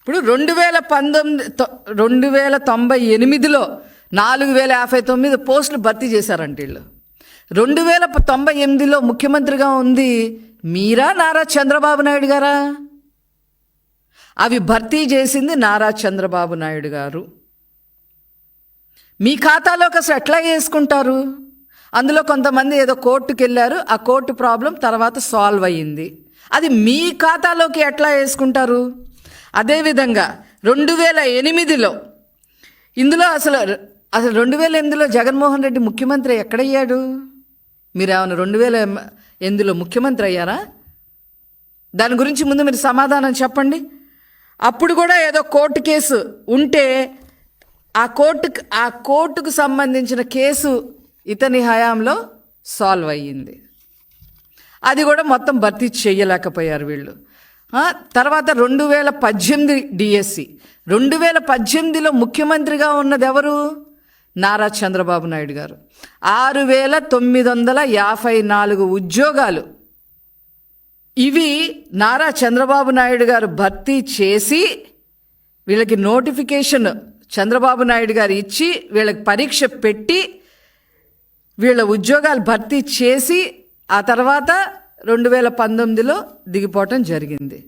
ఇప్పుడు 2098లో 4059 పోస్టులు భర్తీ చేశారంట వీళ్ళు. 2098లో ముఖ్యమంత్రిగా ఉంది మీరా, నారా చంద్రబాబు నాయుడు గారా? అవి భర్తీ చేసింది నారా చంద్రబాబు నాయుడు గారు. మీ ఖాతాలోకి అసలు ఎట్లా వేసుకుంటారు? అందులో కొంతమంది ఏదో కోర్టుకు వెళ్ళారు, ఆ కోర్టు ప్రాబ్లం తర్వాత సాల్వ్ అయ్యింది. అది మీ ఖాతాలోకి ఎట్లా వేసుకుంటారు? అదేవిధంగా 2008లో ఇందులో అసలు 2008లో జగన్మోహన్ రెడ్డి ముఖ్యమంత్రి ఎక్కడయ్యాడు? మీరు ఏమైనా 2008లో ముఖ్యమంత్రి అయ్యారా? దాని గురించి ముందు మీరు సమాధానం చెప్పండి. అప్పుడు కూడా ఏదో కోర్టు కేసు ఉంటే ఆ కోర్టుకు సంబంధించిన కేసు ఇతని హయాంలో సాల్వ్ అయ్యింది. అది కూడా మొత్తం భర్తీ చేయలేకపోయారు వీళ్ళు. తర్వాత 2018 డిఎస్సి, 2018లో ముఖ్యమంత్రిగా ఉన్నది ఎవరు? నారా చంద్రబాబు నాయుడు గారు. 6954 ఉద్యోగాలు ఇవి నారా చంద్రబాబు నాయుడు గారు భర్తీ చేసి వీళ్ళకి నోటిఫికేషన్ చంద్రబాబు నాయుడు గారు ఇచ్చి వీళ్ళకి పరీక్ష పెట్టి వీళ్ళ ఉద్యోగాలు భర్తీ చేసి ఆ తర్వాత 2019లో దిగిపోవటం జరిగింది.